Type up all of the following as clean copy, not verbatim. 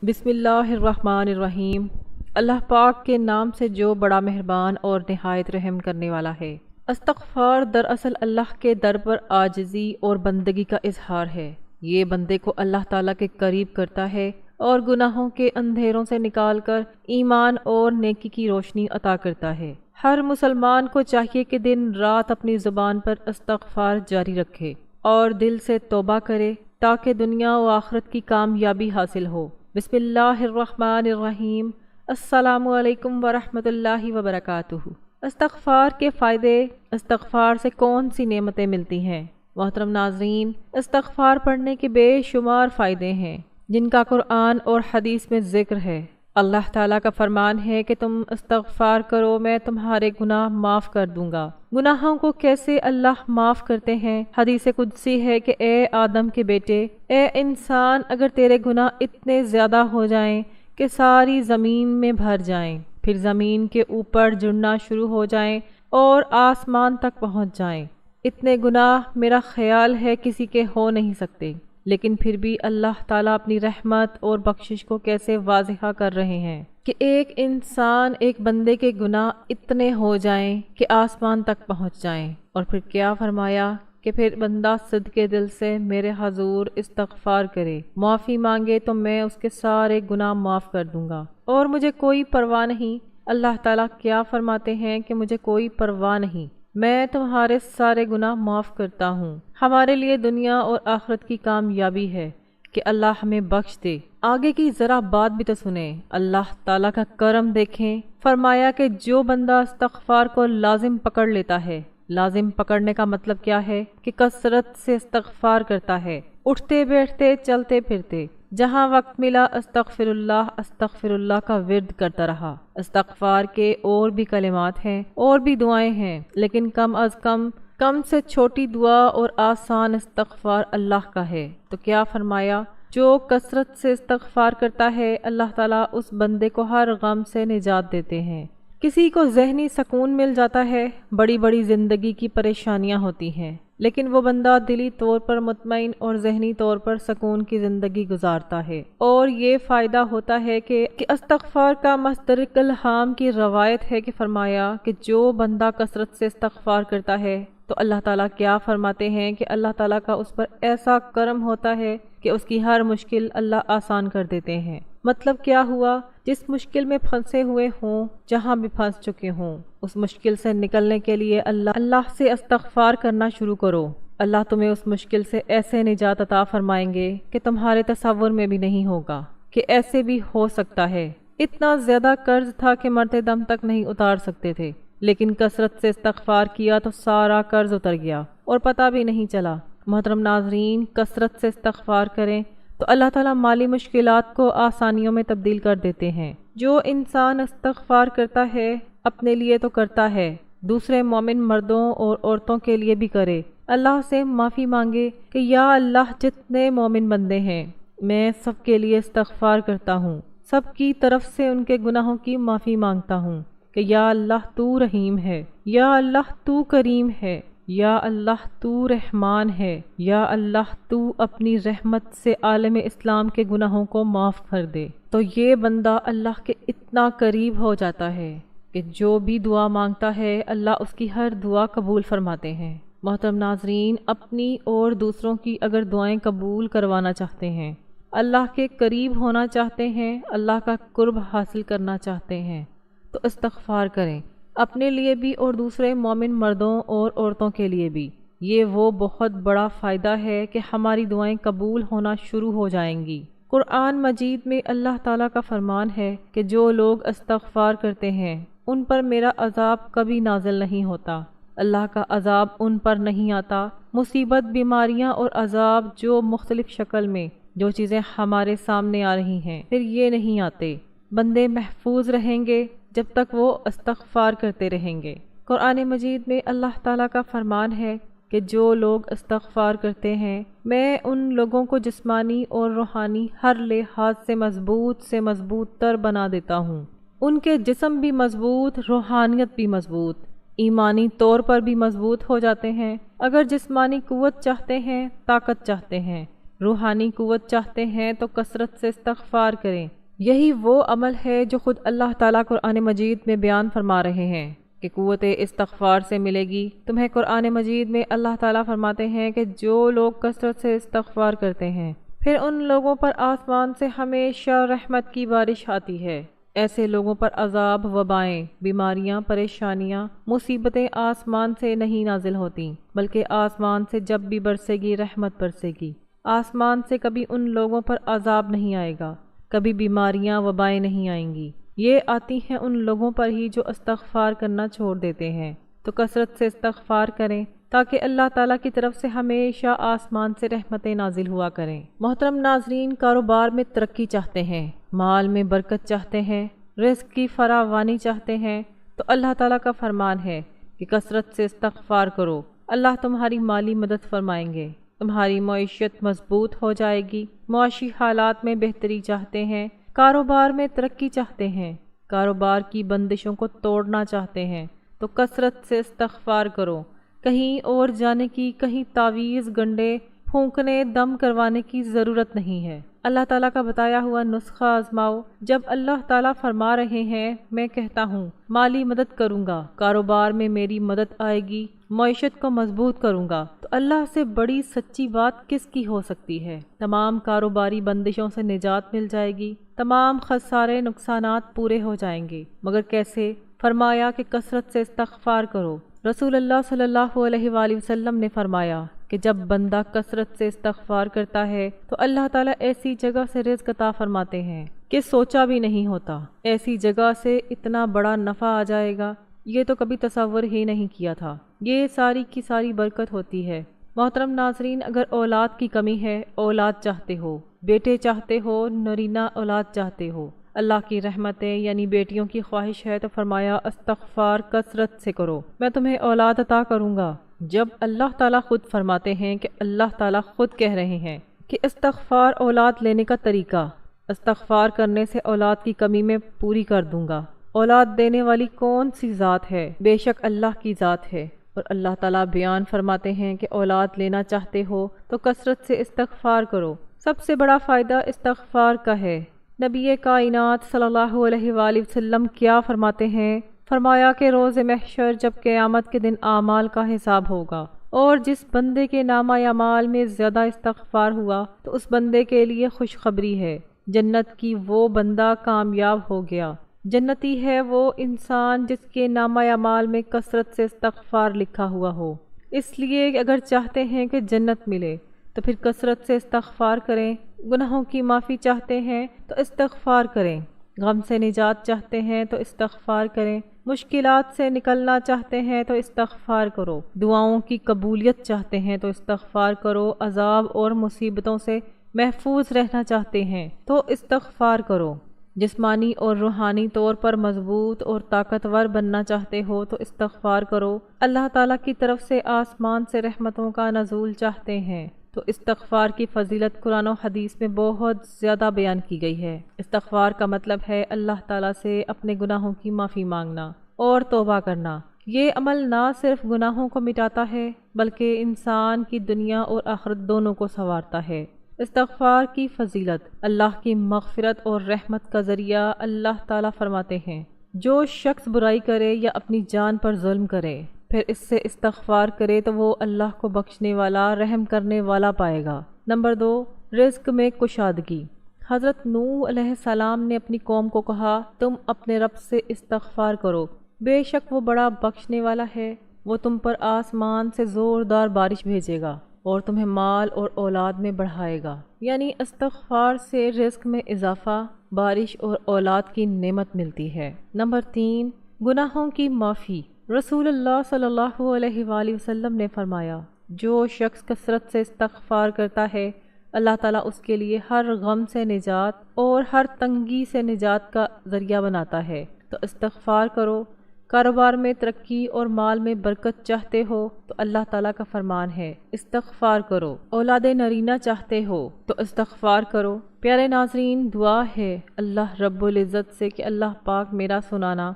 بسم اللہ الرحمن الرحیم۔ اللہ پاک کے نام سے جو بڑا مہربان اور نہایت رحم کرنے والا ہے۔ استغفار دراصل اللہ کے در پر عاجزی اور بندگی کا اظہار ہے۔ یہ بندے کو اللہ تعالیٰ کے قریب کرتا ہے اور گناہوں کے اندھیروں سے نکال کر ایمان اور نیکی کی روشنی عطا کرتا ہے۔ ہر مسلمان کو چاہیے کہ دن رات اپنی زبان پر استغفار جاری رکھے اور دل سے توبہ کرے تاکہ دنیا و آخرت کی کامیابی حاصل ہو۔ بسم اللہ الرحمن الرحیم۔ السلام علیکم ورحمۃ اللہ وبرکاتہ۔ استغفار کے فائدے، استغفار سے کون سی نعمتیں ملتی ہیں؟ محترم ناظرین، استغفار پڑھنے کے بے شمار فائدے ہیں جن کا قرآن اور حدیث میں ذکر ہے۔ اللہ تعالیٰ کا فرمان ہے کہ تم استغفار کرو، میں تمہارے گناہ معاف کر دوں گا۔ گناہوں کو کیسے اللہ معاف کرتے ہیں؟ حدیث قدسی ہے کہ اے آدم کے بیٹے، اے انسان، اگر تیرے گناہ اتنے زیادہ ہو جائیں کہ ساری زمین میں بھر جائیں، پھر زمین کے اوپر جڑنا شروع ہو جائیں اور آسمان تک پہنچ جائیں، اتنے گناہ میرا خیال ہے کسی کے ہو نہیں سکتے، لیکن پھر بھی اللہ تعالیٰ اپنی رحمت اور بخشش کو کیسے واضح کر رہے ہیں کہ ایک انسان، ایک بندے کے گناہ اتنے ہو جائیں کہ آسمان تک پہنچ جائیں، اور پھر کیا فرمایا کہ پھر بندہ صدقے دل سے میرے حضور استغفار کرے، معافی مانگے تو میں اس کے سارے گناہ معاف کر دوں گا، اور مجھے کوئی پرواہ نہیں۔ اللہ تعالیٰ کیا فرماتے ہیں کہ مجھے کوئی پرواہ نہیں، میں تمہارے سارے گناہ معاف کرتا ہوں۔ ہمارے لیے دنیا اور آخرت کی کامیابی ہے کہ اللہ ہمیں بخش دے۔ آگے کی ذرا بات بھی تو سنیں، اللہ تعالیٰ کا کرم دیکھیں۔ فرمایا کہ جو بندہ استغفار کو لازم پکڑ لیتا ہے، لازم پکڑنے کا مطلب کیا ہے کہ کثرت سے استغفار کرتا ہے، اٹھتے بیٹھتے چلتے پھرتے، جہاں وقت ملا استغفر اللہ کا ورد کرتا رہا۔ استغفار کے اور بھی کلمات ہیں اور بھی دعائیں ہیں، لیکن کم از کم سے چھوٹی دعا اور آسان استغفار اللہ کا ہے۔ تو کیا فرمایا؟ جو کثرت سے استغفار کرتا ہے، اللہ تعالیٰ اس بندے کو ہر غم سے نجات دیتے ہیں۔ کسی کو ذہنی سکون مل جاتا ہے، بڑی بڑی زندگی کی پریشانیاں ہوتی ہیں، لیکن وہ بندہ دلی طور پر مطمئن اور ذہنی طور پر سکون کی زندگی گزارتا ہے۔ اور یہ فائدہ ہوتا ہے کہ استغفار کا مصدر الہام کی روایت ہے کہ فرمایا کہ جو بندہ کثرت سے استغفار کرتا ہے تو اللہ تعالیٰ کیا فرماتے ہیں کہ اللہ تعالیٰ کا اس پر ایسا کرم ہوتا ہے کہ اس کی ہر مشکل اللہ آسان کر دیتے ہیں۔ مطلب کیا ہوا؟ جس مشکل میں پھنسے ہوئے ہوں، جہاں بھی پھنس چکے ہوں، اس مشکل سے نکلنے کے لیے اللہ سے استغفار کرنا شروع کرو۔ اللہ تمہیں اس مشکل سے ایسے نجات عطا فرمائیں گے کہ تمہارے تصور میں بھی نہیں ہوگا کہ ایسے بھی ہو سکتا ہے۔ اتنا زیادہ قرض تھا کہ مرتے دم تک نہیں اتار سکتے تھے، لیکن کثرت سے استغفار کیا تو سارا قرض اتر گیا اور پتہ بھی نہیں چلا۔ محترم ناظرین، کثرت سے استغفار کریں تو اللہ تعالیٰ مالی مشکلات کو آسانیوں میں تبدیل کر دیتے ہیں۔ جو انسان استغفار کرتا ہے، اپنے لیے تو کرتا ہے، دوسرے مومن مردوں اور عورتوں کے لیے بھی کرے۔ اللہ سے معافی مانگے کہ یا اللہ، جتنے مومن بندے ہیں میں سب کے لیے استغفار کرتا ہوں، سب کی طرف سے ان کے گناہوں کی معافی مانگتا ہوں کہ یا اللہ تو رحیم ہے، یا اللہ تو کریم ہے، یا اللہ تو رحمان ہے، یا اللہ تو اپنی رحمت سے عالم اسلام کے گناہوں کو معاف کر دے۔ تو یہ بندہ اللہ کے اتنا قریب ہو جاتا ہے کہ جو بھی دعا مانگتا ہے اللہ اس کی ہر دعا قبول فرماتے ہیں۔ محترم ناظرین، اپنی اور دوسروں کی اگر دعائیں قبول کروانا چاہتے ہیں، اللہ کے قریب ہونا چاہتے ہیں، اللہ کا قرب حاصل کرنا چاہتے ہیں تو استغفار کریں، اپنے لیے بھی اور دوسرے مومن مردوں اور عورتوں کے لیے بھی۔ یہ وہ بہت بڑا فائدہ ہے کہ ہماری دعائیں قبول ہونا شروع ہو جائیں گی۔ قرآن مجید میں اللہ تعالیٰ کا فرمان ہے کہ جو لوگ استغفار کرتے ہیں ان پر میرا عذاب کبھی نازل نہیں ہوتا، اللہ کا عذاب ان پر نہیں آتا۔ مصیبت، بیماریاں اور عذاب جو مختلف شکل میں جو چیزیں ہمارے سامنے آ رہی ہیں، پھر یہ نہیں آتے۔ بندے محفوظ رہیں گے جب تک وہ استغفار کرتے رہیں گے۔ قرآن مجید میں اللہ تعالیٰ کا فرمان ہے کہ جو لوگ استغفار کرتے ہیں، میں ان لوگوں کو جسمانی اور روحانی ہر لحاظ سے مضبوط تر بنا دیتا ہوں۔ ان کے جسم بھی مضبوط، روحانیت بھی مضبوط، ایمانی طور پر بھی مضبوط ہو جاتے ہیں۔ اگر جسمانی قوت چاہتے ہیں، طاقت چاہتے ہیں روحانی قوت چاہتے ہیں تو کثرت سے استغفار کریں۔ یہی وہ عمل ہے جو خود اللہ تعالیٰ قرآن مجید میں بیان فرما رہے ہیں کہ قوت استغفار سے ملے گی تمہیں۔ قرآن مجید میں اللہ تعالیٰ فرماتے ہیں کہ جو لوگ کثرت سے استغفار کرتے ہیں پھر ان لوگوں پر آسمان سے ہمیشہ رحمت کی بارش آتی ہے۔ ایسے لوگوں پر عذاب، وبائیں، بیماریاں، پریشانیاں، مصیبتیں آسمان سے نہیں نازل ہوتیں، بلکہ آسمان سے جب بھی برسے گی رحمت برسے گی۔ آسمان سے کبھی ان لوگوں پر عذاب نہیں آئے گا، کبھی بیماریاں، وبائیں نہیں آئیں گی۔ یہ آتی ہیں ان لوگوں پر ہی جو استغفار کرنا چھوڑ دیتے ہیں۔ تو کثرت سے استغفار کریں تاکہ اللہ تعالیٰ کی طرف سے ہمیشہ آسمان سے رحمتیں نازل ہوا کریں۔ محترم ناظرین، کاروبار میں ترقی چاہتے ہیں، مال میں برکت چاہتے ہیں، رزق کی فراوانی چاہتے ہیں، تو اللہ تعالیٰ کا فرمان ہے کہ کثرت سے استغفار کرو، اللہ تمہاری مالی مدد فرمائیں گے، تمہاری معیشت مضبوط ہو جائے گی۔ معاشی حالات میں بہتری چاہتے ہیں، کاروبار میں ترقی چاہتے ہیں، کاروبار کی بندشوں کو توڑنا چاہتے ہیں، تو کثرت سے استغفار کرو۔ کہیں اور جانے کی، کہیں تعویذ، گنڈے پھونکنے، دم کروانے کی ضرورت نہیں ہے۔ اللہ تعالیٰ کا بتایا ہوا نسخہ آزماؤ۔ جب اللہ تعالیٰ فرما رہے ہیں میں کہتا ہوں مالی مدد کروں گا، کاروبار میں میری مدد آئے گی، معیشت کو مضبوط کروں گا، تو اللہ سے بڑی سچی بات کس کی ہو سکتی ہے؟ تمام کاروباری بندشوں سے نجات مل جائے گی، تمام خسارے نقصانات پورے ہو جائیں گے۔ مگر کیسے؟ فرمایا کہ کثرت سے استغفار کرو۔ رسول اللہ صلی اللہ علیہ وآلہ وسلم نے فرمایا کہ جب بندہ کثرت سے استغفار کرتا ہے تو اللہ تعالیٰ ایسی جگہ سے رزق عطا فرماتے ہیں کہ سوچا بھی نہیں ہوتا۔ ایسی جگہ سے اتنا بڑا نفع آ جائے گا، یہ تو کبھی تصور ہی نہیں کیا تھا۔ یہ ساری کی ساری برکت ہوتی ہے۔ محترم ناظرین، اگر اولاد کی کمی ہے، اولاد چاہتے ہو، بیٹے چاہتے ہو، نرینہ اولاد چاہتے ہو، اللہ کی رحمتیں یعنی بیٹیوں کی خواہش ہے، تو فرمایا استغفار کثرت سے کرو، میں تمہیں اولاد عطا کروں گا۔ جب اللہ تعالیٰ خود فرماتے ہیں کہ اللہ تعالیٰ خود کہہ رہے ہیں کہ استغفار اولاد لینے کا طریقہ، استغفار کرنے سے اولاد کی کمی میں پوری کر دوں گا۔ اولاد دینے والی کون سی ذات ہے؟ بے شک اللہ کی ذات ہے۔ اور اللہ تعالیٰ بیان فرماتے ہیں کہ اولاد لینا چاہتے ہو تو کثرت سے استغفار کرو۔ سب سے بڑا فائدہ استغفار کا ہے۔ نبی کائنات صلی اللہ علیہ وآلہ وسلم کیا فرماتے ہیں؟ فرمایا کہ روز محشر جب قیامت کے دن اعمال کا حساب ہوگا اور جس بندے کے نامہ اعمال میں زیادہ استغفار ہوا تو اس بندے کے لیے خوشخبری ہے، جنت کی، وہ بندہ کامیاب ہو گیا۔ جنتی ہے وہ انسان جس کے نامہ اعمال میں کثرت سے استغفار لکھا ہوا ہو۔ اس لیے اگر چاہتے ہیں کہ جنت ملے تو پھر کثرت سے استغفار کریں۔ گناہوں کی معافی چاہتے ہیں تو استغفار کریں، غم سے نجات چاہتے ہیں تو استغفار کریں، مشکلات سے نکلنا چاہتے ہیں تو استغفار کرو، دعاؤں کی قبولیت چاہتے ہیں تو استغفار کرو، عذاب اور مصیبتوں سے محفوظ رہنا چاہتے ہیں تو استغفار کرو، جسمانی اور روحانی طور پر مضبوط اور طاقتور بننا چاہتے ہو تو استغفار کرو، اللہ تعالیٰ کی طرف سے آسمان سے رحمتوں کا نزول چاہتے ہیں تو استغفار کی فضیلت قرآن و حدیث میں بہت زیادہ بیان کی گئی ہے۔ استغفار کا مطلب ہے اللہ تعالیٰ سے اپنے گناہوں کی معافی مانگنا اور توبہ کرنا۔ یہ عمل نہ صرف گناہوں کو مٹاتا ہے بلکہ انسان کی دنیا اور آخرت دونوں کو سنوارتا ہے۔ استغفار کی فضیلت، اللہ کی مغفرت اور رحمت کا ذریعہ۔ اللہ تعالیٰ فرماتے ہیں جو شخص برائی کرے یا اپنی جان پر ظلم کرے پھر اس سے استغفار کرے تو وہ اللہ کو بخشنے والا، رحم کرنے والا پائے گا۔ نمبر 2، رزق میں کشادگی۔ حضرت نوح علیہ السلام نے اپنی قوم کو کہا تم اپنے رب سے استغفار کرو، بے شک وہ بڑا بخشنے والا ہے، وہ تم پر آسمان سے زوردار بارش بھیجے گا اور تمہیں مال اور اولاد میں بڑھائے گا۔ یعنی استغفار سے رزق میں اضافہ، بارش اور اولاد کی نعمت ملتی ہے۔ نمبر 3، گناہوں کی معافی۔ رسول اللہ صلی اللہ علیہ وآلہ وسلم نے فرمایا جو شخص کثرت سے استغفار کرتا ہے اللہ تعالیٰ اس کے لیے ہر غم سے نجات اور ہر تنگی سے نجات کا ذریعہ بناتا ہے۔ تو استغفار کرو۔ کاروبار میں ترقی اور مال میں برکت چاہتے ہو تو اللہ تعالیٰ کا فرمان ہے استغفار کرو۔ اولاد نرینہ چاہتے ہو تو استغفار کرو۔ پیارے ناظرین، دعا ہے اللہ رب العزت سے کہ اللہ پاک میرا سنانا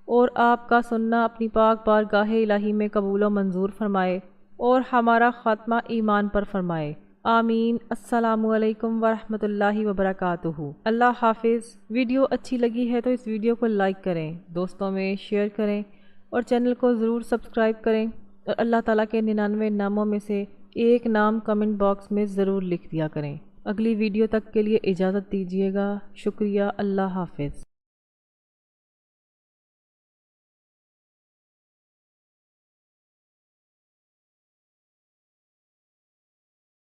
اور آپ کا سننا اپنی پاک بارگاہ الہی میں قبول و منظور فرمائے اور ہمارا خاتمہ ایمان پر فرمائے۔ آمین۔ السلام علیکم ورحمۃ اللہ وبرکاتہ۔ اللہ حافظ۔ ویڈیو اچھی لگی ہے تو اس ویڈیو کو لائک کریں، دوستوں میں شیئر کریں اور چینل کو ضرور سبسکرائب کریں، اور اللہ تعالیٰ کے 99 ناموں میں سے ایک نام کمنٹ باکس میں ضرور لکھ دیا کریں۔ اگلی ویڈیو تک کے لیے اجازت دیجیے گا۔ شکریہ۔ اللہ حافظ۔